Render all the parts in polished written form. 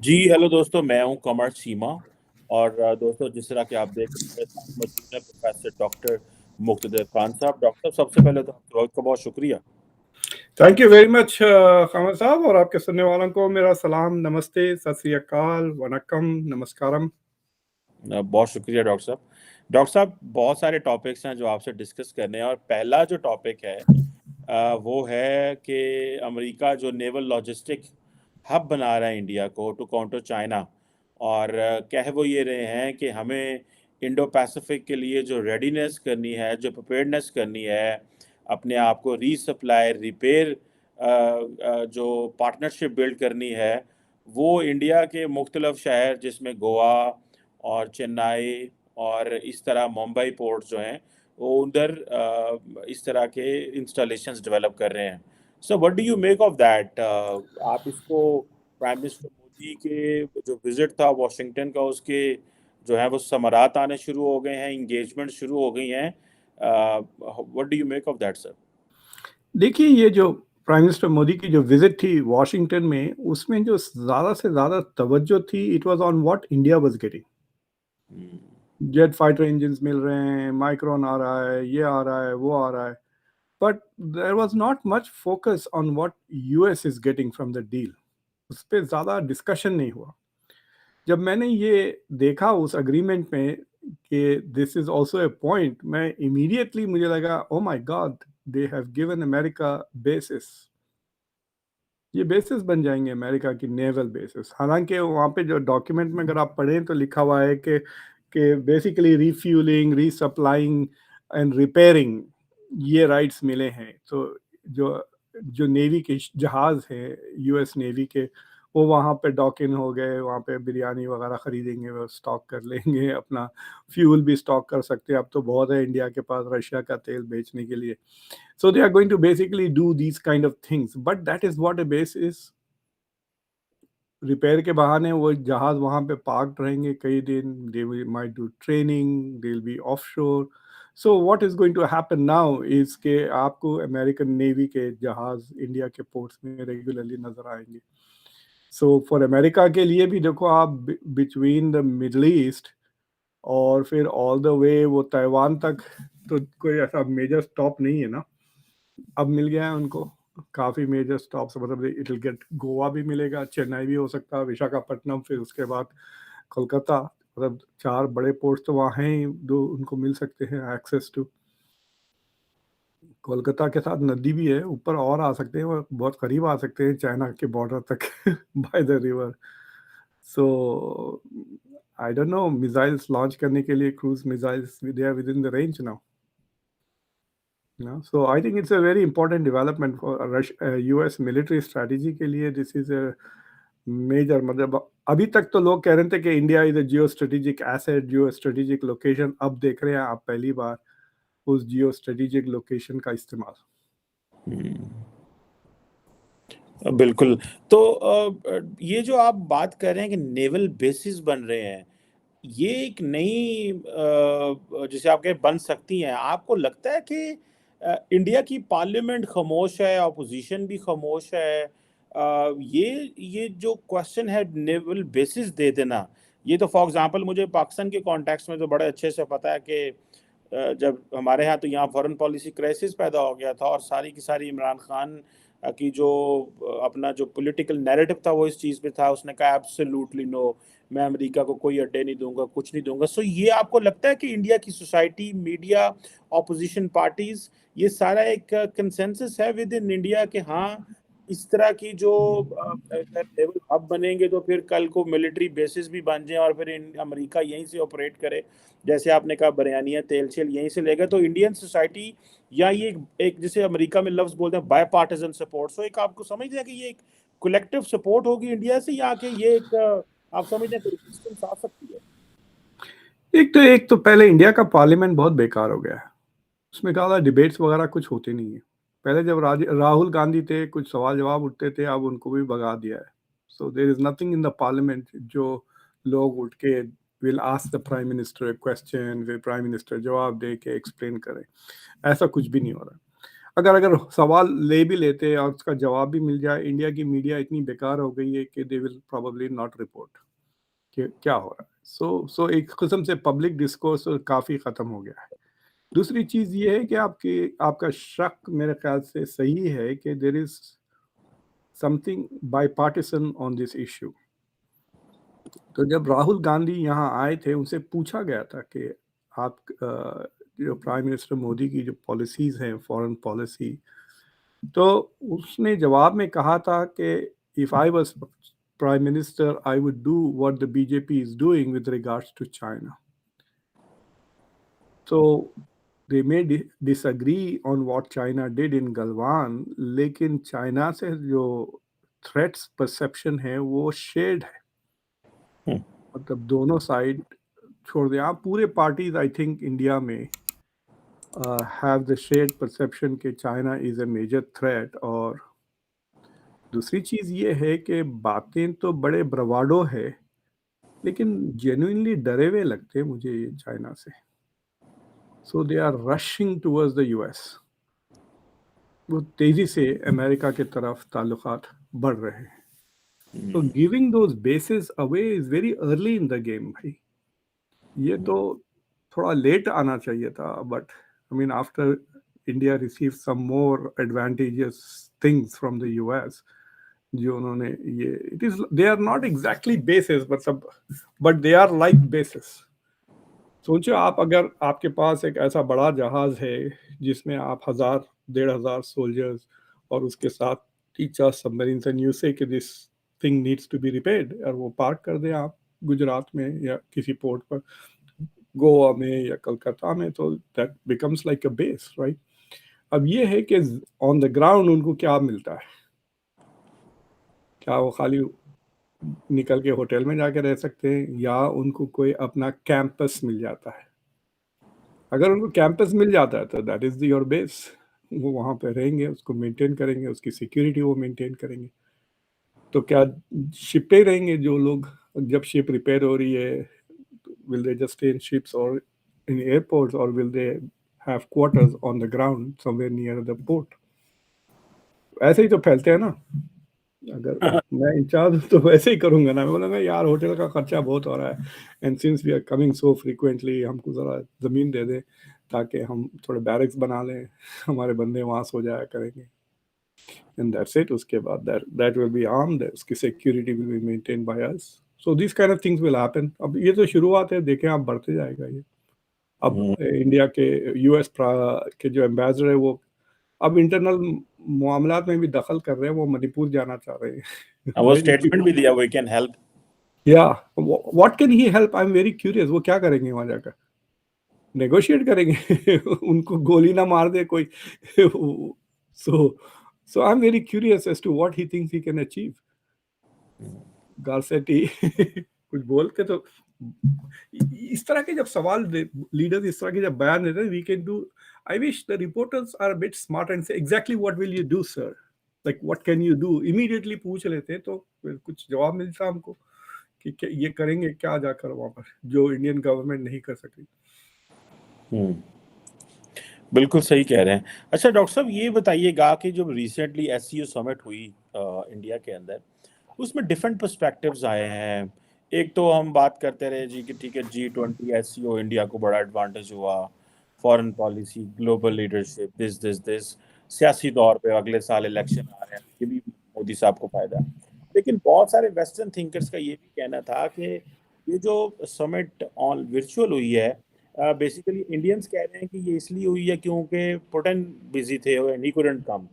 जी hello दोस्तों, मैं हूं कमर सीमा। और दोस्तों, जिस तरह कि आप देख रहे हैं, मेरे साथ मौजूद है प्रोफेसर डॉक्टर मुक्तदर खान साहब। डॉक्टर साहब, सबसे पहले तो आपके वक्त का बहुत शुक्रिया। थैंक यू वेरी मच खामर साहब, और आपके सुनने वालों को मेरा सलाम, नमस्ते, सत श्री अकाल, वनक्कम, नमस्कारम। बहुत शुक्रिया डॉक्टर साहब, बहुत सारे टॉपिक्स हैं जो आपसे डिस्कस करने हैं। और पहला जो टॉपिक है वो है कि अमेरिका जो नेवल लॉजिस्टिक हब बना रहा है इंडिया को टू काउंटर चाइना। और कह वो ये रहे हैं कि हमें इंडो पैसिफिक के लिए जो रेडीनेस करनी है, जो प्रिपेयर्डनेस करनी है, अपने आप को रीसप्लाई रिपेयर जो पार्टनरशिप बिल्ड करनी है, वो इंडिया के मुख्तलिफ शहर जिसमें गोवा और चेन्नई और इस तरह मुंबई पोर्ट्स जो हैं वो उधर इस तरह के इंस्टॉलेशंस डेवलप कर रहे हैं। So what do you make of that? आप इसको प्राइम मिनिस्टर मोदी के जो विजिट था वॉशिंगटन का, उसके जो है वो समरात आने शुरू हो गए हैं, इंगेजमेंट शुरू हो गई हैं। What do you make of that sir? देखिए, ये जो प्राइम मिनिस्टर मोदी की जो विजिट थी वॉशिंगटन में, उसमें जो ज़्यादा से ज़्यादा तवज्जो थी, it was on what India was getting. Jet fighter engines मिल रहे हैं, माइक्रोन आ रहा है, ये आ रहा है, वो आ रहा है, but there was not much focus on what US is getting from the deal. उस पर ज़्यादा डिस्कशन नहीं हुआ। जब मैंने ये देखा उस अग्रीमेंट में कि this is also a point, मैं इमीडिएटली मुझे लगा, oh my God, they have given America basis. ये बेसिस बन जाएंगे अमेरिका की नेवल बेसिस। हालांकि वहाँ पे जो डॉक्यूमेंट में अगर आप पढ़ें तो लिखा हुआ है कि बेसिकली रीफ्यूलिंग, रीसप्लाइंग एंड रिपेयरिंग, ये राइट्स मिले हैं। तो जो जो नेवी के जहाज़ हैं, यूएस नेवी के, वो वहाँ पे डॉक इन हो गए, वहाँ पे बिरयानी वगैरह ख़रीदेंगे, वो स्टॉक कर लेंगे, अपना फ्यूल भी स्टॉक कर सकते हैं। अब तो बहुत है इंडिया के पास रशिया का तेल बेचने के लिए। So they are going to basically do these kind of things, but that is what a base is. Repair के बहाने वो जहाज वहाँ पे पार्क रहेंगे कई दिन, they might do training, they will be offshore. So what is going to happen now is के आपको अमेरिकन नेवी के जहाज इंडिया के पोर्ट्स में रेगुलरली नजर आएंगे। सो फॉर अमेरिका के लिए भी देखो आप, बिटवीन द मिडल ईस्ट और फिर ऑल द वे वो ताइवान तक, तो कोई ऐसा मेजर स्टॉप नहीं है ना। अब मिल गया है उनको काफ़ी मेजर स्टॉप्स, मतलब इट विल गेट, गोवा भी मिलेगा, चेन्नई भी हो सकता है, विशाखापट्टनम, फिर उसके बाद कोलकाता। मतलब चार बड़े पोर्ट्स तो वहाँ हैं ही, दो उनको मिल सकते हैं एक्सेस टू। कोलकाता के साथ नदी भी है, ऊपर और आ सकते हैं, और बहुत करीब आ सकते हैं चाइना के बॉर्डर तक by the river. So I don't know, missiles launch करने के लिए cruise missiles they are within the range now. So I think it's a very important development for US military strategy के लिए। This is a major, मतलब अभी तक तो लोग कह रहे थे कि India is a geo strategic asset, geo strategic location. अब देख रहे हैं आप पहली बार उस जियो स्ट्रेटेजिक लोकेशन का इस्तेमाल। बिल्कुल। तो ये जो आप बात कर रहे हैं कि नेवल बेसिस बन रहे हैं, ये एक नई जैसे आप कहें बन सकती हैं। आपको लगता है कि इंडिया की पार्लियामेंट खामोश है, ऑपोजिशन भी खामोश है? ये जो क्वेश्चन है नेवल बेसिस दे देना, ये तो फॉर एग्जांपल मुझे पाकिस्तान के कॉन्टेक्स्ट में तो बड़े अच्छे से पता है कि जब हमारे यहाँ तो यहाँ फॉरेन पॉलिसी क्राइसिस पैदा हो गया था और सारी की सारी इमरान खान की जो अपना जो पॉलिटिकल नैरेटिव था वो इस चीज़ पे था। उसने कहा एब्सोल्युटली नो, मैं अमेरिका को कोई अड्डे नहीं दूंगा, कुछ नहीं दूंगा। सो ये आपको लगता है कि इंडिया की सोसाइटी, मीडिया, ऑपोजिशन पार्टीज, ये सारा एक कंसेंसस है विद इन इंडिया कि हाँ, इस तरह की जो अगर नेवल हब बनेंगे तो फिर कल को मिलिट्री बेसिस भी बन जाए और फिर अमेरिका यहीं से ऑपरेट करे, जैसे आपने कहा बरयानिया तेल शेल यहीं से लेगा, तो इंडियन सोसाइटी या ये एक जिसे अमेरिका में लफ्ज बोलते हैं बाय पार्टिजन सपोर्ट, सो एक आपको समझ रहे हैं कि ये एक कलेक्टिव सपोर्ट होगी इंडिया से, या कि ये एक आप समझ रहे हैं कि रेजिस्टेंस आ सकती है? एक तो पहले इंडिया का पार्लियामेंट बहुत बेकार हो गया है। उसमें कहा था डिबेट्स वगैरह कुछ होते नहीं है। पहले जब राहुल गांधी थे, कुछ सवाल जवाब उठते थे, अब उनको भी भगा दिया है। So there is nothing in the parliament जो लोग उठ के will ask the prime minister question, फिर प्राइम मिनिस्टर जवाब दे के एक्सप्लेन करें। ऐसा कुछ भी नहीं हो रहा। अगर सवाल ले भी लेते और उसका जवाब भी मिल जाए, इंडिया की मीडिया इतनी बेकार हो गई है कि they will probably not report कि क्या हो रहा है। सो एक किस्म से पब्लिक डिस्कोर्स काफ़ी ख़त्म हो गया है। दूसरी चीज़ ये है कि आपका शक मेरे ख्याल से सही है कि there is something bipartisan on this issue. तो जब राहुल गांधी यहाँ आए थे, उनसे पूछा गया था कि आप जो प्राइम मिनिस्टर मोदी की जो पॉलिसीज़ हैं, फॉरेन पॉलिसी, तो उसने जवाब में कहा था कि if I was prime minister, I would do what the BJP is doing with regards to China. तो they may disagree on what China did in Galwan, लेकिन चाइना से जो थ्रेट्स परसेप्शन है वो शेयर्ड है। हम्म, मतलब दोनों साइड छोड़ दें आप, पूरे पार्टीज आई थिंक इंडिया में हैव द शेयर्ड परसेप्शन कि China is a major threat. और दूसरी चीज़ ये है कि बातें तो बड़े ब्रवाडो है, लेकिन जेन्युइनली डरे हुए लगते हैं मुझे ये चाइना से। So they are rushing towards the US. वो तेजी से अमेरिका की तरफ ताल्लुकात बढ़ रहे हैं। तो giving those bases away is very early in the game भाई। ये तो थोड़ा लेट आना चाहिए था, but I mean after India receive some more advantages things from the US, जो उन्होंने ये it is they are not exactly bases but they are like bases. सोचो आप, अगर आपके पास एक ऐसा बड़ा जहाज है जिसमें आप 1,000 1,500 सोल्जर्स और उसके साथ 30-40 सबमरीन्स, एंड यू से कि this thing needs to be repaired, और वो पार्क कर दें आप गुजरात में या किसी पोर्ट पर, गोवा में या कलकत्ता में, तो that becomes like a base, right. अब ये है कि ऑन द ग्राउंड उनको क्या मिलता है? क्या वो खाली निकल के होटल में जाके रह सकते हैं, या उनको कोई अपना कैंपस मिल जाता है? अगर उनको कैंपस मिल जाता है तो दैट इज़ योर बेस। वो वहाँ पे रहेंगे, उसको मेंटेन करेंगे, उसकी सिक्योरिटी वो मेंटेन करेंगे। तो क्या शिप पे रहेंगे जो लोग? जब शिप रिपेयर हो रही है, will they just stay in ships और इन एयरपोर्ट्स, और will they have quarters on the ground somewhere near the port? ऐसे ही तो फैलते हैं ना। अगर मैं इंचार्ज हूँ तो वैसे ही करूंगा ना, मैं बोलूँगा यार होटल का खर्चा बहुत हो रहा है, and since we are coming so frequently, हमको ज़रा ज़मीन दे दें ताकि हम थोड़े बैरक्स बना लें, हमारे बंदे वहाँ सो जाया करेंगे, एंड दैट्स इट। उसके बाद that that will be armed, उसकी security will be maintain by us. So this kind of things will happen. अब ये तो शुरुआत है, देखें आप, बढ़ते जाएगा ये। अब इंडिया के यूएस के जो एम्बेसडर है वो अब इंटरनल मामलात में भी दखल कर रहे हैं, वो मणिपुर जाना चाह रहे हैं। वो वेरी स्टेटमेंट भी दिया, वी कैन हेल्प। या what can he help? I am very curious, वो क्या करेंगे वहां जाकर? नेगोशिएट करेंगे? उनको गोली ना मार दे कोई? So so I am very curious as to what he thinks he can achieve. Garcetti कुछ बोल के तो इस तरह के जब सवाल लीडर्स इस तरह के जब बयान देते हैं, we can do, I wish the reporters are bit smart and say exactly what will you do sir, like what can you do, immediately पूछ लेते हैं तो फिर कुछ जवाब मिलता हमको कि ये करेंगे क्या जाकर वहां पर, जो इंडियन गवर्नमेंट नहीं कर सकती। बिल्कुल सही कह रहे हैं। अच्छा डॉक्टर साहब, ये बताइएगा कि जब रिसेंटली एससीओ समिट हुई इंडिया के अंदर, उसमें डिफरेंट पर्सपेक्टिव्स आए हैं। एक तो हम बात करते रहे जी कि ठीक है, G20 एससीओ इंडिया को बड़ा एडवांटेज हुआ, foreign policy, global leadership, this सियासी तौर पे अगले साल इलेक्शन आ रहे हैं, ये भी मोदी साहब को फायदा है। लेकिन बहुत सारे वेस्टर्न थिंकर्स का ये भी कहना था कि ये जो समिट ऑन वर्चुअल हुई है, बेसिकली इंडियंस कह रहे हैं कि ये इसलिए हुई है क्योंकि पुतिन बिजी थे और he couldn't come,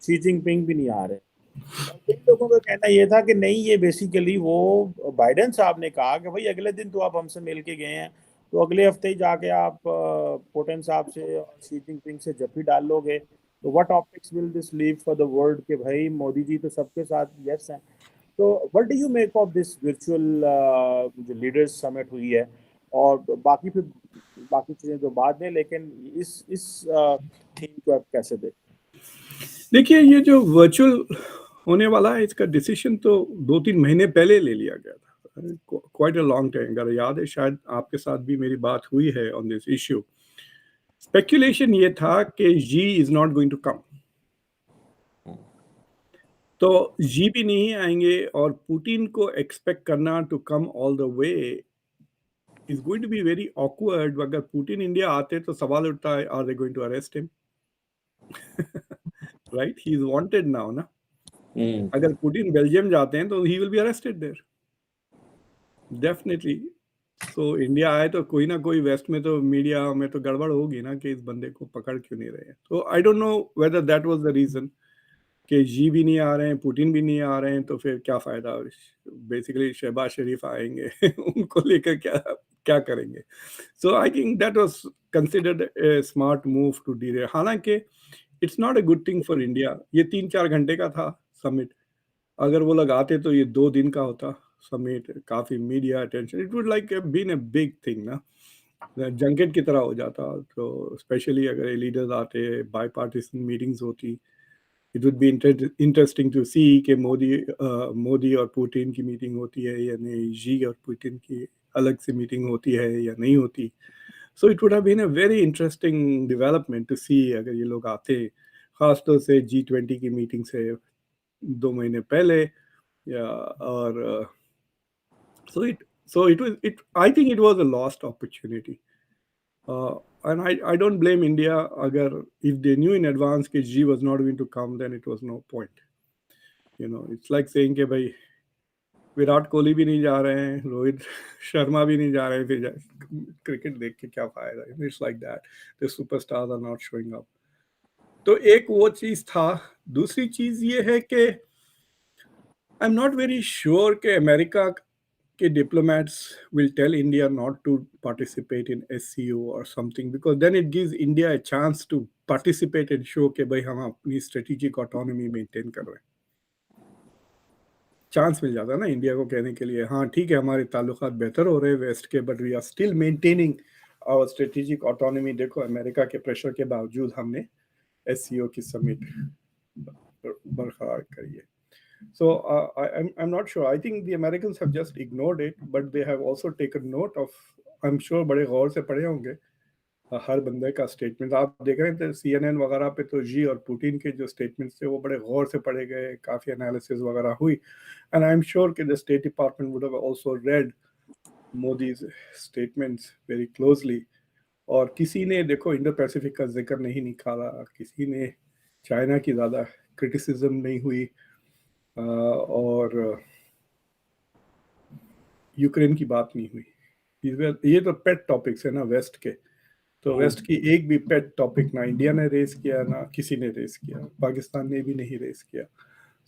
Xi Jinping भी नहीं आ रहे। और कई लोगों का कहना ये था कि नहीं, ये बेसिकली वो बाइडेन साहब ने कहा कि भाई अगले दिन तो आप हमसे मिल के गए हैं, तो अगले हफ्ते ही जाके आप पुतिन साहब से और शी जिनपिंग से जफ्फी डाल लोगे, तो what optics will this leave for the world कि भाई मोदी जी तो सबके साथ यस हैं। तो what do you make of this virtual जो लीडर्स समिट हुई है, और बाकी चीजें तो बाद में, लेकिन इस थीम को आप कैसे देखते देखिए, ये जो वर्चुअल होने वाला है, इसका डिसीजन तो 2-3 महीने पहले ले लिया गया था, क्वाइट अ लॉन्ग टाइम। अगर याद है, शायद आपके साथ भी मेरी बात हुई है ऑन दिस इश्यू। स्पेकुलेशन ये था कि Xi is not going to come, तो जी भी नहीं आएंगे, और पुतिन को एक्सपेक्ट करना to come all the way is going to be very awkward. अगर पुतिन इंडिया आते तो सवाल उठता है, are they going to arrest him? Right, he is wanted now ना। हम्म अगर पुतिन बेल्जियम जाते हैं तो he will be arrested there, definitely. So India आए तो कोई ना कोई वेस्ट में तो मीडिया में तो गड़बड़ होगी ना कि इस बंदे को पकड़ क्यों नहीं रहे हैं। तो I don't know whether that was the reason कि जी भी नहीं आ रहे हैं, पुतिन भी नहीं आ रहे हैं, तो फिर क्या फायदा। बेसिकली शहबाज शरीफ आएंगे उनको लेकर क्या क्या करेंगे। So I think that was considered a smart move to D. हालांकि it's not a good thing for India. ये 3-4 घंटे का था समिट, अगर वो लगाते तो ये 2 दिन का होता समिट, काफी media attention, it would like been a big thing ना, जंकेट की तरह हो जाता। तो स्पेशली अगर लीडर्स आते, बाई पार्टीसन मीटिंग्स होती, it would be interesting to see कि मोदी और पुतिन की मीटिंग होती है या नहीं, जी और पुतिन की अलग से मीटिंग होती है या नहीं होती। So it would have been a very interesting development to see अगर ये लोग आते, खासतौर से G20 की मीटिंग से 2 महीने पहले, या और so it was it I think it was a lost opportunity. And I don't blame India. Agar if they knew in advance that G was not going to come, then it was no point. It's like saying कि भाई विराट कोहली भी नहीं जा रहे हैं, रोहित शर्मा भी नहीं जा रहे हैं, फिर क्रिकेट देख के क्या फायदा। It's like that, the superstars are not showing up. तो एक वो चीज था। दूसरी चीज ये है कि आई एम नॉट वेरी श्योर कि अमेरिका के diplomats will tell India not to participate in SCO or something, because then it gives India a chance to participate and show कि भाई हम अपनी strategic autonomy maintain कर रहे हैं। चांस मिल जाता है ना इंडिया को कहने के लिए, हाँ ठीक है हमारे ताल्लुकात बेहतर हो रहे हैं वेस्ट के, but we are still maintaining our strategic autonomy. देखो अमेरिका के प्रेशर के बावजूद हमने SCO की समिट बरकरार करी है। So I'm not sure. I think the Americans have just ignored it, but they have also taken note of. I'm sure बड़े गौर से पढ़े होंगे हर बंदे का स्टेटमेंट। आप देख रहे थे CNN वगैरह पे तो जी और पुतिन के जो स्टेटमेंट्स थे वो बड़े गौर से पढ़े गए, काफ़ी एनालिसिस वगैरह हुई। एंड आई एम श्योर कि the state department would have also red Modi's statements very closely. और किसी ने देखो इंडो पैसिफिक का जिक्र नहीं निकाला, किसी ने चाइना की ज़्यादा क्रिटिसिज्म नहीं हुई, और यूक्रेन की बात नहीं हुई। ये तो पेट टॉपिक्स है ना वेस्ट के, तो वेस्ट की एक भी पेट टॉपिक ना इंडिया ने रेस किया ना किसी ने रेस किया, पाकिस्तान ने भी नहीं रेस किया।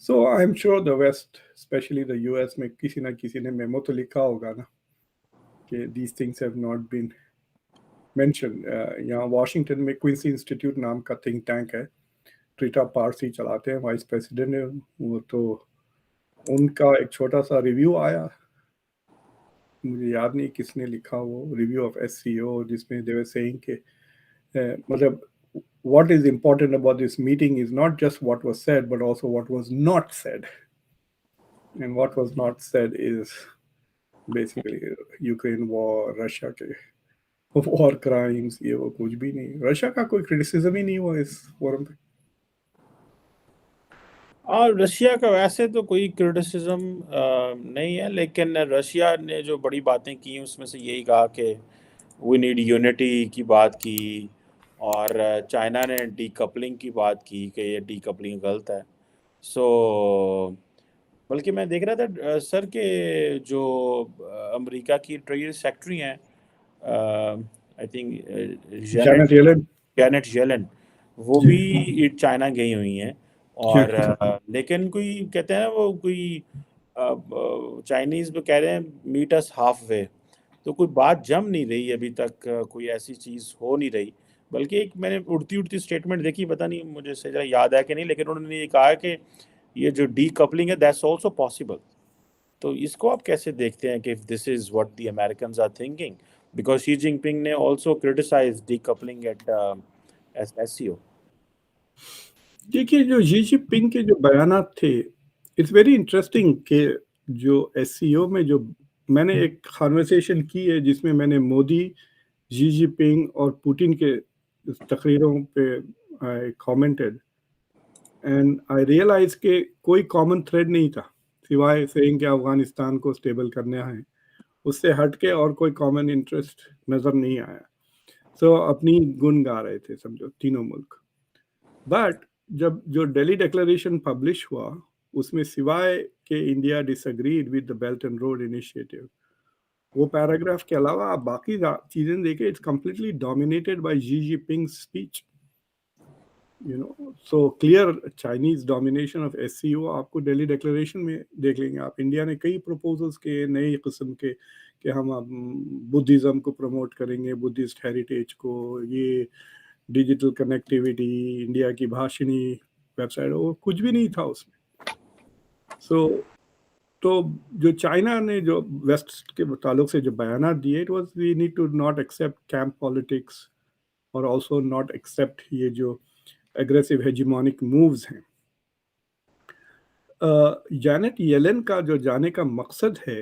So I am sure the west, specially the US में किसी ना किसी ने मेमो तो लिखा होगा ना कि these things have not been mention. यहाँ वाशिंगटन में क्विंसी इंस्टीट्यूट नाम का थिंक टैंक है, ट्रीटा पारसी चलाते हैं, वाइस प्रेसिडेंट है वो। तो उनका एक छोटा सा रिव्यू आया, मुझे याद नहीं किसने लिखा वो रिव्यू ऑफ SCO, जिसमें दे वर सेइंग कि मतलब what is important about this meeting is not just what was said but also what was not said, and what was not said is basically Ukraine war, Russia के war crimes, ये वो कुछ भी नहीं, Russia का कोई criticism ही नहीं हुआ इस फोरम पे। और रशिया का वैसे तो कोई क्रिटिसिज्म नहीं है, लेकिन रशिया ने जो बड़ी बातें की उसमें से यही कहा कि वी नीड यूनिटी की बात की, और चाइना ने डीकपलिंग की बात की कि ये डीकपलिंग गलत है। सो बल्कि मैं देख रहा था सर के जो अमेरिका की ट्रेजरी सेक्रेटरी हैं, I think Janet Janet Yellen. Janet Yellen, वो जी भी चाइना गई हुई हैं। जी। और लेकिन कोई कहते हैं ना वो कोई चाइनीज में कह रहे हैं मीट अस हाफ वे, तो कोई बात जम नहीं रही अभी तक, कोई ऐसी चीज हो नहीं रही। बल्कि एक मैंने उड़ती उड़ती स्टेटमेंट देखी, पता नहीं मुझे सही तरह याद है कि नहीं, लेकिन उन्होंने ये कहा कि ये जो डी कपलिंग है दैट्स आल्सो पॉसिबल। तो इसको आप कैसे देखते हैं कि if this is what the Americans are thinking, because Xi Jinping ने also criticised decoupling at SCO। देखिए जो जी जिनपिंग के जो बयानात थे, इट्स वेरी इंटरेस्टिंग कि जो SCO में जो मैंने एक कन्वर्सेशन की है जिसमें मैंने मोदी, जी जिनपिंग और पुतिन के इस तकरीरों पे I commented and I realise के कोई कॉमन थ्रेड नहीं था सिवाय सेइंग कि अफगानिस्तान को स्टेबल करना है। उससे हट के और कोई कॉमन इंटरेस्ट नज़र नहीं आया। सो अपनी गुन गा रहे थे समझो तीनों मुल्क। बट जब जो दिल्ली डिक्लेरेशन पब्लिश हुआ उसमें सिवाय के India disagreed with the belt and road initiative, वो पैराग्राफ के अलावा आप बाकी चीजें देखें, it's completely dominated by Xi Jinping speech. You know, so clear Chinese domination of SCO आपको दिल्ली डिक्लेरेशन में देख लेंगे आप। इंडिया ने कई प्रपोजल्स के नए किस्म के कि हम बुद्धिज्म को प्रमोट करेंगे, बुद्धिस्ट हेरिटेज को, ये डिजिटल कनेक्टिविटी, इंडिया की भाषणी वेबसाइट, वो कुछ भी नहीं था उसमें। सो तो जो चाइना ने जो वेस्ट के ताल्लुक से जो बयान दिए, it was we need to not accept camp politics और ऑल्सो नॉट एक्सेप्ट ये जो एग्रेसिव हेजिमोनिक मूव्स हैं। जैनेट येलेन का जो जाने का मकसद है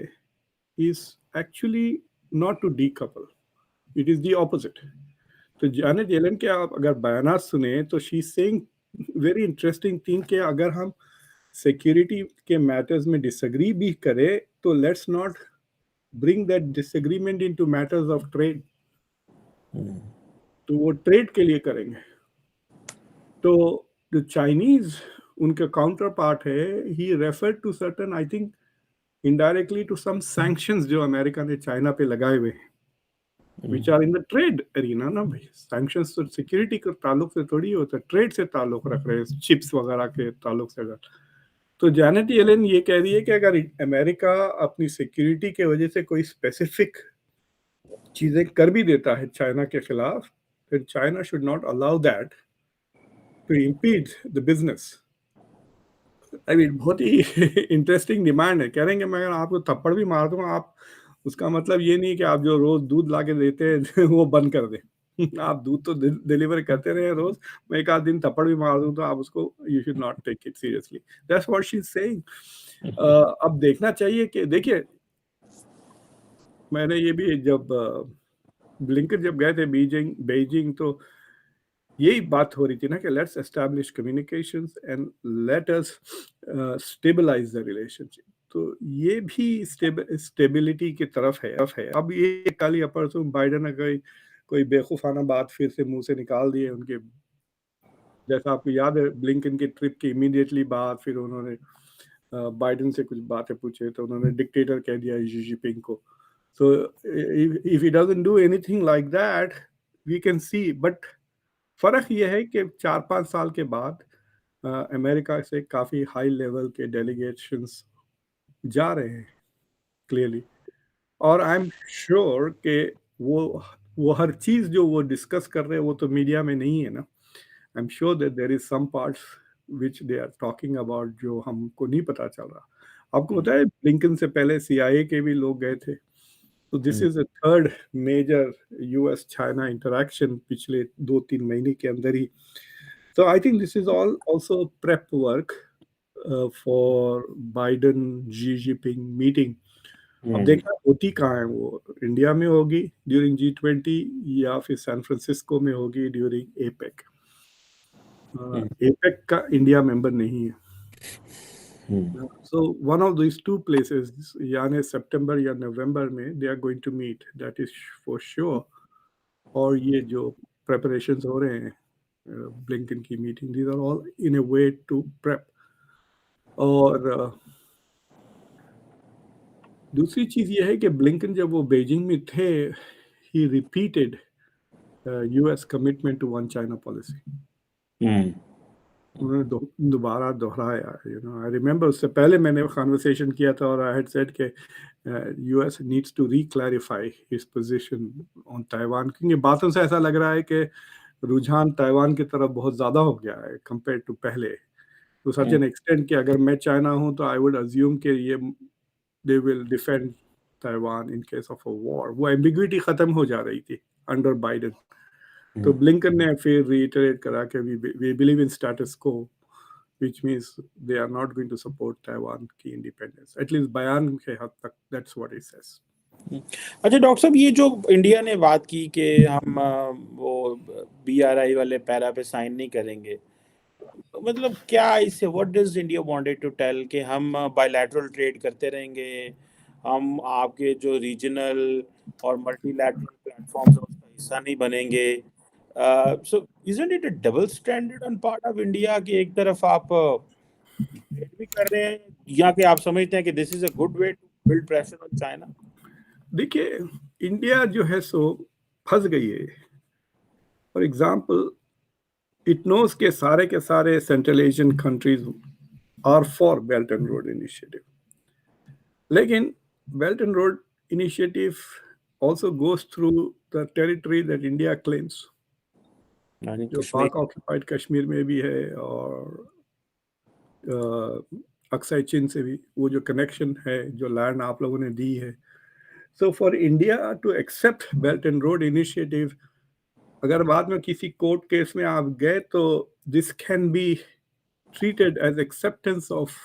is actually not to decouple, it is the opposite. तो जैनेट येलेन के आप अगर बयानात सुने तो she saying very interesting thing कि अगर हम सिक्योरिटी के मैटर्स में डिसएग्री भी करें तो let's not bring that disagreement into matters of trade. तो वो ट्रेड के लिए करेंगे। तो जो चाइनीज उनका काउंटर पार्ट है, he refer to certain, I think indirectly to some sanctions जो अमेरिका ने चाइना पे लगाए हुए हैं, which are in the trade arena ना भाई। सैंक्शंस तो सिक्योरिटी के ताल्लुक से थोड़ी होता है, ट्रेड से ताल्लुक रख रहे हैं, चिप्स वगैरह के ताल्लुक से। अगर तो जैनेट येलेन ये कह रही है कि अगर अमेरिका अपनी सिक्योरिटी के वजह से कोई स्पेसिफिक चीजें कर भी देता है चाइना के खिलाफ, फिर China should not allow that to impede the business. I mean बहुत ही इंटरेस्टिंग डिमांड है। कह रहे हैं कि मैं अगर आपको थप्पड़ भी मार दूंगा, आप उसका मतलब ये नहीं कि आप जो रोज दूध ला के देते हैं वो बंद कर दें। आप दूध तो डिलीवर करते रहे रोज, मैं एक आध दिन थप्पड़ भी मार दूं तो आप उसको, you should not take it seriously. That's what she is saying. अब देखना चाहिए कि देखिए, मैंने ये भी जब ब्लिंकन जब गए थे बीजिंग बेइजिंग तो यही बात हो रही थी ना कि let's establish communications and let us stabilise the relationship. तो ये भी स्टेबिलिटी की तरफ है। अब ये कल या परसों बाइडेन ने कोई बेवकूफाना बात फिर से मुंह से निकाल दी है उनके। जैसा आपको याद है ब्लिंकन की ट्रिप की इमीडिएटली बाद फिर उन्होंने बाइडेन से कुछ बातें पूछे तो उन्होंने डिक्टेटर कह दिया शी जिनपिंग को। So if he doesn't do anything like that we can see. But फर्क यह है कि 4-5 साल के बाद अमेरिका से काफी हाई लेवल के डेलीगेशंस जा रहे हैं क्लियरली। और आई एम श्योर कि वो हर चीज जो वो डिस्कस कर रहे हैं वो तो मीडिया में नहीं है ना। I am sure that there is some parts which they are talking about जो हमको नहीं पता चल रहा। आपको पता है ब्लिंकन से पहले सीआईए के भी लोग गए थे। तो this is the third major US China interaction पिछले 2-3 महीने के अंदर ही। So I think this is all also prep work for Biden Xi Jinping meeting. अब देखना होती कहाँ है वो, इंडिया में होगी ड्यूरिंग G20 या फिर सैन फ्रांसिस्को में होगी ड्यूरिंग एपेक। एपेक का इंडिया मेंबर नहीं है। So one of these two places, यानी सितंबर या नवंबर में, they are going to meet, that is for sure. और ये जो preparations हो रहे हैं ब्लिंकन की meeting, these are all in a way to prep. और दूसरी चीज ये है कि ब्लिंकन जब वो बीजिंग में थे, he repeated US commitment to one China policy. उन्होंने दोबारा दोहराया। आई रिमेम्बर उससे पहले मैंने कन्वर्सेशन किया था और आई हैड सेड कि US needs to reclarify his position on Taiwan, क्योंकि बातों से ऐसा लग रहा है कि रुझान ताइवान की तरफ बहुत ज़्यादा हो गया है कंपेयर टू पहले। तो सच एन एक्सटेंट कि अगर मैं चाइना हूँ तो आई वुड अज्यूम कि ये they will defend Taiwan in case of a war. वो एम्बिग्विटी ख़त्म हो जा रही थी अंडर बाइडेन। तो ब्लिंकन ने फिर रीइटरेट करा कि वी बिलीव इन स्टेटस को, which means they are not going to support Taiwan की independence, at least बयान के हद तक, that's what it says. अच्छा डॉक्टर साहब, ये जो इंडिया ने बात की कि हम वो BRI वाले पैरा पे साइन नहीं करेंगे, मतलब क्या इससे what does India wanted to tell कि हम बायलैटरल ट्रेड करते रहेंगे, हम आपके जो रीजनल और मल्टीलैटरल प्लेटफॉर्म्स हैं उसका हिस्सा नहीं बनेंगे? सो isn't it a double standard on part of India कि एक तरफ आप ट्रेड भी कर रहे हैं, या कि आप समझते हैं कि this is a good way to build pressure on China? देखिए, इंडिया जो है सो फंस गई है। फॉर एग्जाम्पल, इट नोस के सारे central Asian countries are for belt and road initiative, लेकिन belt and road initiative also goes through the territory that India claims, यानी जो कश्मीर। पाक ऑक्यूपाइड कश्मीर में भी है, और अक्साई चीन से भी वो जो कनेक्शन है, जो लैंड आप लोगों ने दी है। So for India to accept belt and road initiative, अगर बाद में किसी कोर्ट केस में आप गए तो this can be treated as acceptance of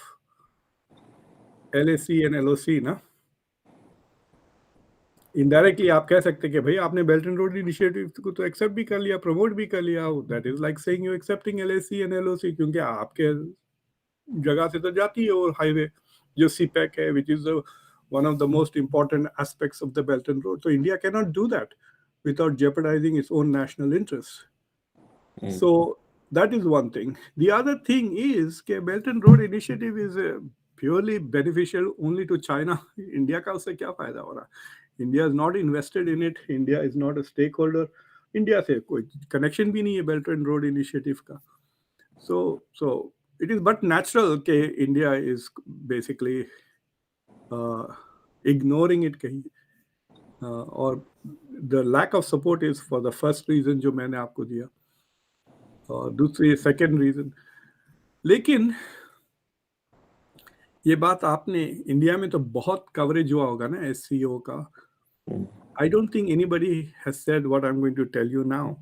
LAC and LOC ना। इनडायरेक्टली आप कह सकते हैं कि भाई आपने बेल्ट एंड रोड इनिशिएटिव को तो एक्सेप्ट भी कर लिया, प्रमोट भी कर लिया, that is like saying you accepting LAC and LOC, क्योंकि आपके जगह से तो जाती है और हाईवे जो सीपैक है, which is one of the most important aspects of the Belt and Road. So India cannot do that without jeopardizing its own national interests. So that is one thing. The other thing is that Belt and Road Initiative is purely beneficial only to China. India का उससे क्या फायदा हो रहा है? India is not invested in it. India is not a stakeholder. India से कोई connection भी नहीं है Belt and Road Initiative का. So it is but natural that India is basically ignoring it कहीं, और the lack of support is for the first reason जो मैंने आपको दिया, और दूसरी सेकंड रीजन। लेकिन ये बात आपने इंडिया में तो बहुत कवरेज हुआ होगा ना SCO का। I don't think anybody has said what I am going to tell you now,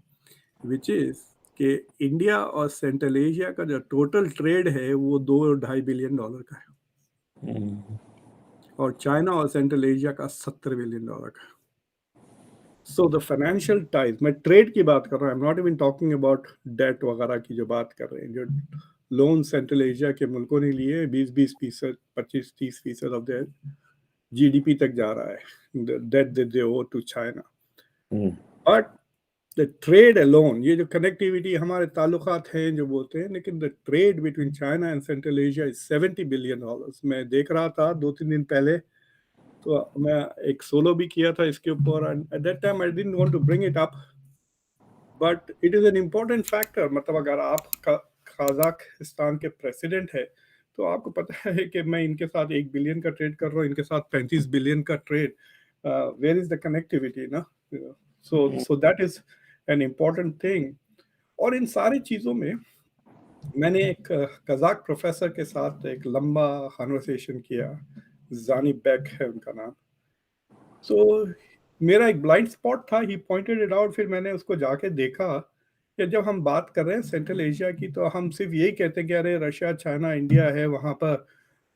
which is कि इंडिया और सेंट्रल एशिया का जो टोटल ट्रेड है वो $2-2.5 बिलियन का है, और चाइना और सेंट्रल एशिया का $70 बिलियन का है। सो द फाइनेंशियल टाइज, मैं ट्रेड की बात कर रहा हूँ, I am not even talking about debt वगैरह की जो बात कर रहे हैं, जो लोन सेंट्रल एशिया के मुल्कों ने लिए 20-20%, 25-30% ऑफ देयर GDP तक जा रहा है, debt they owe to China. But the trade alone, ये जो कनेक्टिविटी हमारे ताल्लुकात हैं जो बोलते हैं, लेकिन the trade between China and central Asia is $70 billion. मैं देख रहा था 2-3 दिन पहले, तो मैं एक सोलो भी किया था इसके ऊपर, at that time I didn't want to bring it up, but it is an important factor. मतलब अगर आप कजाकिस्तान के प्रेसिडेंट है तो आपको पता है कि मैं इनके साथ 1 बिलियन का ट्रेड कर रहा हूँ, इनके साथ 35 बिलियन का trade, where is the connectivity ना। So that is an important thing. और इन सारी चीज़ों में मैंने एक कजाक प्रोफेसर के साथ एक लंबा कन्वर्सेशन किया, जानी बेक है उनका नाम। सो मेरा एक ब्लाइंड स्पॉट था, ही पॉइंटेड इट आउट। फिर मैंने उसको जाके देखा कि जब हम बात कर रहे हैं सेंट्रल एशिया की, तो हम सिर्फ यही कहते हैं कि अरे रशिया, चाइना, इंडिया है, वहाँ पर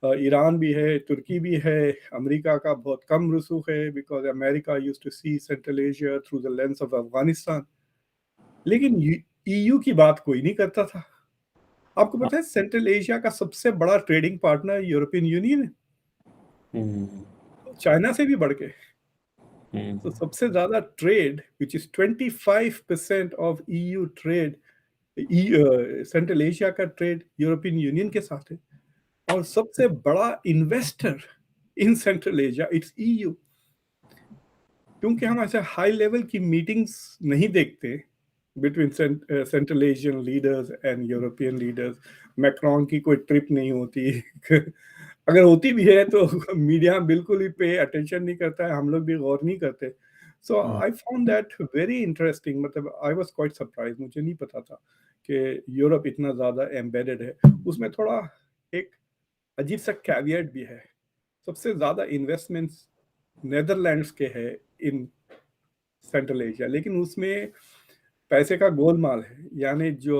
ईरान भी है, तुर्की भी है, अमेरिका का बहुत कम रसूख है, because America used to see central Asia through the lens of Afghanistan. लेकिन EU की बात कोई नहीं करता था। आपको पता है सेंट्रल एशिया का सबसे बड़ा ट्रेडिंग पार्टनर यूरोपियन यूनियन है, चाइना से भी बढ़ के। तो सबसे ज्यादा trade, which is 25% of EU trade, central Asia का ट्रेड यूरोपियन यूनियन के साथ है, और सबसे बड़ा investor in central Asia it's EU। क्योंकि हम ऐसे हाई लेवल की मीटिंग्स नहीं देखते between central Asian leaders and European leaders, Macron की कोई ट्रिप नहीं होती अगर होती भी है तो मीडिया बिल्कुल ही पे अटेंशन नहीं करता है, हम लोग भी गौर नहीं करते। So I found that very interesting. मतलब आई वाज क्वाइट सरप्राइज, मुझे नहीं पता था कि यूरोप इतना ज़्यादा एम्बेडेड है उसमें। थोड़ा एक अजीब सा कैवियट भी है, सबसे ज़्यादा इन्वेस्टमेंट्स नेदरलैंड्स के है इन सेंट्रल एशिया, लेकिन उसमें पैसे का गोलमाल है। यानी जो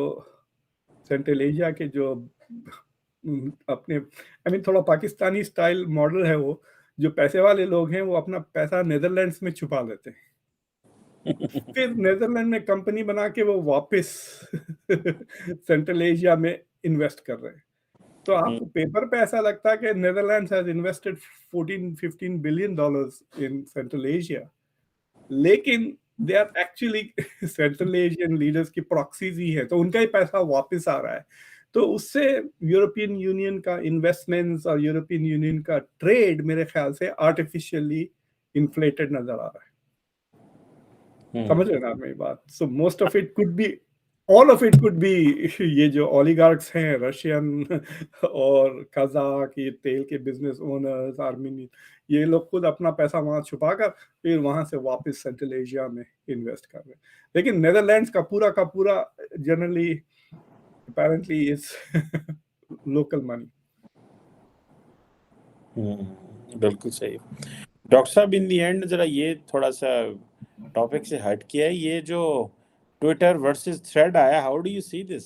सेंट्रल एशिया के जो अपने, आई मीन थोड़ा पाकिस्तानी स्टाइल मॉडल है वो, जो पैसे वाले लोग हैं वो अपना पैसा नीदरलैंड्स में छुपा लेते हैं, फिर नीदरलैंड में कंपनी बना के वो वापस सेंट्रल एशिया में इन्वेस्ट कर रहे हैं। तो आपको पेपर पे ऐसा लगता है कि Netherlands has invested 14-15 billion dollars in central Asia, लेकिन they are actually central Asian leaders की प्रॉक्सीज ही है, तो उनका ही पैसा वापस आ रहा है। तो उससे यूरोपियन यूनियन का इन्वेस्टमेंट्स और यूरोपियन यूनियन का ट्रेड मेरे ख्याल से आर्टिफिशियली इन्फ्लेटेड नजर आ रहा है। समझ रहे ना आप मेरी बात? So most of it could be, all of it could be ये जो ओलिगार्क्स हैं रशियन और कजाक, ये तेल के बिजनेस ओनर्स, आर्मीनियन, ये लोग खुद अपना पैसा वहां छुपाकर फिर वहां से वापस सेंट्रल एशिया में इन्वेस्ट कर रहे हैं। लेकिन नेदरलैंड्स का पूरा generally apparently is local money. बिल्कुल सही। डॉक्टर साहब, इन दी एंड जरा ये थोड़ा सा टॉपिक से हट किया है, ये जो ट्विटर वर्सेस थ्रेड आया, how do you see this?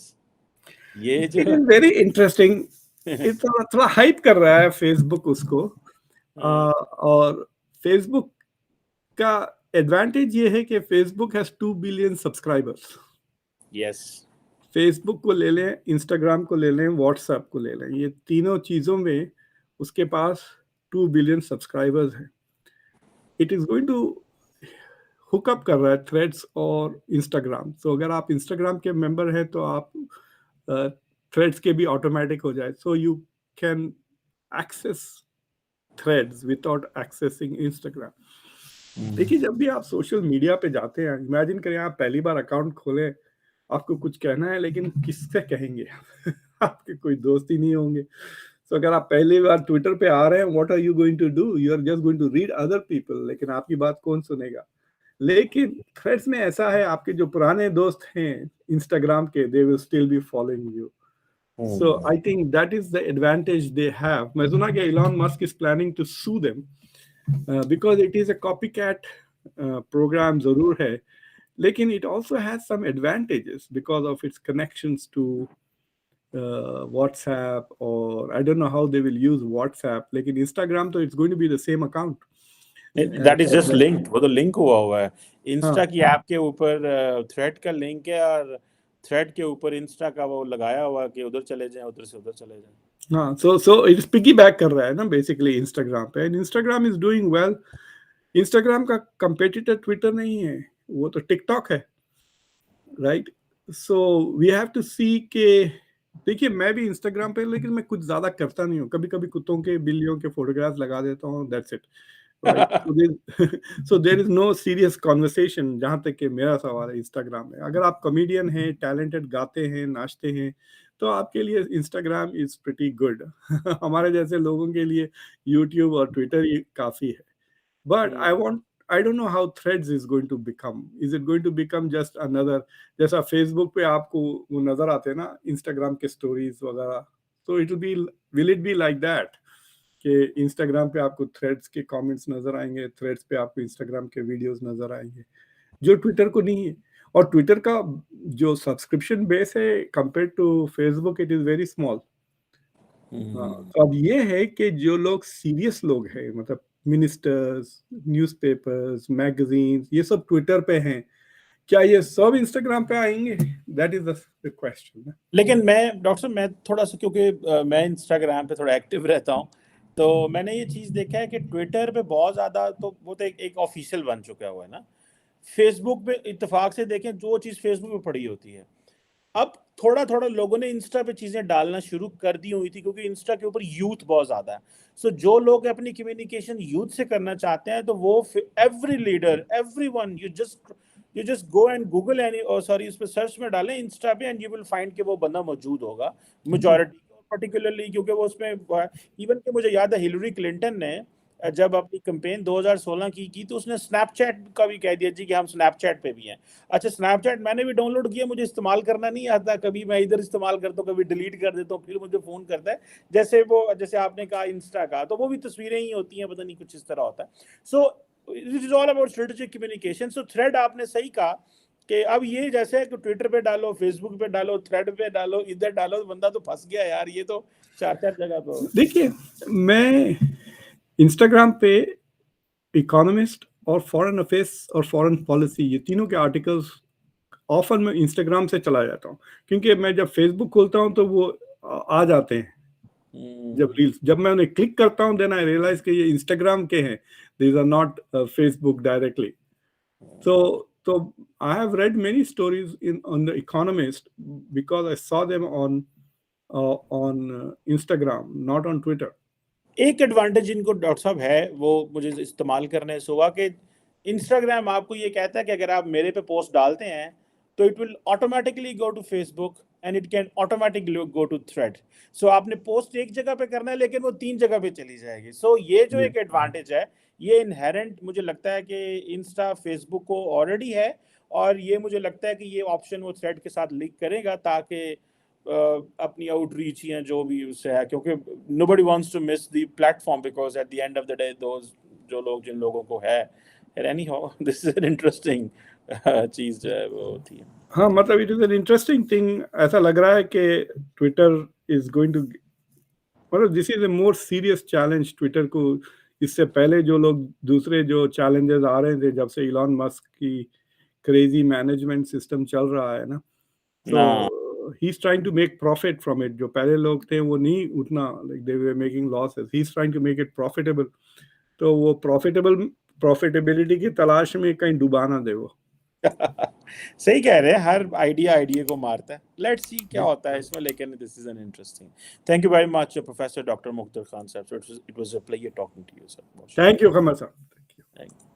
ये जो It is very interesting. थोड़ा हाइप कर रहा है फेसबुक उसको, और फेसबुक का एडवांटेज ये है कि Facebook has 2 billion subscribers. Yes, Facebook को ले लें, इंस्टाग्राम को ले लें, व्हाट्सएप को ले लें, ये तीनों चीज़ों में उसके पास 2 बिलियन सब्सक्राइबर्स हैं। It is going to hook up कर रहा है थ्रेड्स और इंस्टाग्राम। सो अगर आप इंस्टाग्राम के मेंबर हैं तो आप थ्रेड्स के भी ऑटोमेटिक हो जाए, so you can access threads without accessing Instagram. देखिए, जब भी आप सोशल मीडिया पे जाते हैं, इमेजिन करें आप पहली बार अकाउंट खोलें, आपको कुछ कहना है लेकिन किससे कहेंगे? आपके कोई दोस्त ही नहीं होंगे। तो अगर आप पहली बार ट्विटर पे आ रहे हैं, what are you going to do? You are just going to read other people, लेकिन आपकी बात कौन सुनेगा? लेकिन थ्रेड्स में ऐसा है, आपके जो पुराने दोस्त हैं इंस्टाग्राम के, they will still be following you. So I think that is the advantage they have. मैं सुना कि Elon Musk is planning to sue them because it is a copy cat program जरूर है, लेकिन it also has some advantages because of its connections to WhatsApp, or I don't know how they will use WhatsApp, लेकिन Instagram तो it's going to be the same account. That is just linked, वो तो link हुआ है। Insta हाँ, की app के ऊपर थ्रेड का लिंक है, और थ्रेड के ऊपर इंस्टा का वो लगाया हुआ कि उधर चले जाएं, उधर से उधर चले जाएं। हाँ, so it's piggyback कर रहा है ना बेसिकली Instagram पे, and Instagram is doing well. Instagram का कंपेटिटर ट्विटर नहीं है, वो तो टिकटॉक है, right? So we have to see के, देखिए मैं भी इंस्टाग्राम पे, लेकिन मैं कुछ ज्यादा करता नहीं हूँ। कभी कभी कुत्तों के, बिल्लियों के फोटोग्राफ्स लगा देता हूँ, that's it, right? So there is no serious conversation जहाँ तक कि मेरा सवाल है इंस्टाग्राम में। अगर आप कॉमेडियन हैं, टैलेंटेड, गाते हैं, नाचते हैं, तो आपके लिए इंस्टाग्राम इज प्रिटी गुड। हमारे जैसे लोगों के लिए यूट्यूब और ट्विटर ही काफी है। But I don't know how Threads is going to become. Is it going to become just another, जैसा Facebook पे आपको वो नजर आते हैं ना Instagram के स्टोरीज वगैरह, so will it be like that कि Instagram पे आपको Threads के कमेंट्स नजर आएंगे, Threads पे आपको Instagram के वीडियोस नजर आएंगे, जो ट्विटर को नहीं है। और ट्विटर का जो सब्सक्रिप्शन बेस है compare to Facebook, it is very small. तो अब ये है कि जो लोग सीरियस लोग हैं, मतलब मिनिस्टर्स, न्यूज़पेपर्स, मैगजीन्स, ये सब ट्विटर पे हैं, क्या ये सब इंस्टाग्राम पे आएंगे? That is the question. लेकिन मैं डॉक्टर साहब, मैं थोड़ा सा, क्योंकि मैं इंस्टाग्राम पे थोड़ा एक्टिव रहता हूँ, तो मैंने ये चीज़ देखा है कि ट्विटर पे बहुत ज़्यादा, तो वो तो एक ऑफिशियल बन चुका हुआ है ना। फेसबुक पे इत्तेफाक से देखें, जो चीज़ फेसबुक पे पड़ी होती है, अब थोड़ा थोड़ा लोगों ने इंस्टा पे चीजें डालना शुरू कर दी हुई थी, क्योंकि इंस्टा के ऊपर यूथ बहुत ज्यादा है। सो जो लोग अपनी कम्युनिकेशन यूथ से करना चाहते हैं, तो वो every leader, everyone, you just go and Google any, और सॉरी, उस पर सर्च में डालें इंस्टा पे, एंड यू विल फाइंड कि वो बंदा मौजूद होगा मेजॉरिटी, पर्टिकुलरली क्योंकि वो उसमें इवन कि मुझे याद है हिलरी क्लिंटन ने जब अपनी कैंपेन 2016 की तो उसने स्नैपचैट का भी कह दिया जी कि हम स्नैपचैट पे भी हैं। अच्छा, स्नैपचैट मैंने भी डाउनलोड किया, मुझे इस्तेमाल करना नहीं आता, कभी मैं इधर इस्तेमाल करता हूँ, कभी डिलीट कर देता हूँ, फिर मुझे फोन करता है। जैसे आपने कहा इंस्टा का, तो वो भी तस्वीरें ही होती हैं, पता नहीं कुछ इस तरह होता है। So this is all about strategic communication. So thread आपने सही कहा कि अब ये जैसे है कि ट्विटर पे डालो, फेसबुक पे डालो, थ्रेड पे डालो, इधर डालो, बंदा तो फंस गया यार, ये तो चार चार जगह पे। देखिए, मैं इंस्टाग्राम पे इकोनॉमिस्ट और फॉरेन अफेयर्स और फॉरेन पॉलिसी, ये तीनों के आर्टिकल्स ऑफन मैं इंस्टाग्राम से चला जाता हूँ, क्योंकि मैं जब फेसबुक खोलता हूँ तो वो आ जाते हैं जब रील्स, जब मैं उन्हें क्लिक करता हूँ देन आई रियलाइज कि ये इंस्टाग्राम के हैं, these are not Facebook directly. So I have read many stories on the Economist because I saw them on Instagram, not on Twitter. एक एडवांटेज इनको डॉक्टर साहब है, वो मुझे इस्तेमाल करने से हुआ कि इंस्टाग्राम आपको ये कहता है कि अगर आप मेरे पे पोस्ट डालते हैं तो it will automatically go to Facebook and it can automatically go to Thread. So आपने पोस्ट एक जगह पे करना है लेकिन वो 3 जगह पे चली जाएगी. सो ये जो एक एडवांटेज है ये इनहेरेंट मुझे लगता है कि इंस्टा फेसबुक को ऑलरेडी है, और ये मुझे लगता है कि ये ऑप्शन वो थ्रेड के साथ लिंक करेगा ताकि अपनी आउटरीच या जो भी उससे है, क्योंकि nobody wants to miss the platform because at the end of the day those जो लोग जिन लोगों को है. anyhow this is an interesting चीज जो है वो होती है. हाँ, मतलब it is an interesting thing. ऐसा लग रहा है कि ट्विटर इज गोइंग टू, मतलब this is a more serious challenge Twitter को. इससे पहले जो लोग दूसरे जो चैलेंजेस आ रहे थे जब से इलॉन मस्क की क्रेजी मैनेजमेंट सिस्टम चल रहा है ना, तो he is trying to make profit from it. जो पहले लोग थे वो नहीं उतना, like they were making losses, he is trying to make it profitable. तो वो प्रॉफिटेबिलिटी की तलाश में कहीं डुबा ना दे वो. सही कह रहे हैं, हर आइडिया को मारता है. लेट्स सी क्या होता है इसमें, लेकिन this is an interesting. Thank you very much professor doctor Mukhtar Khan sahab. It was a pleasure talking to you sir. Thank you Qamar sahab. Thank you.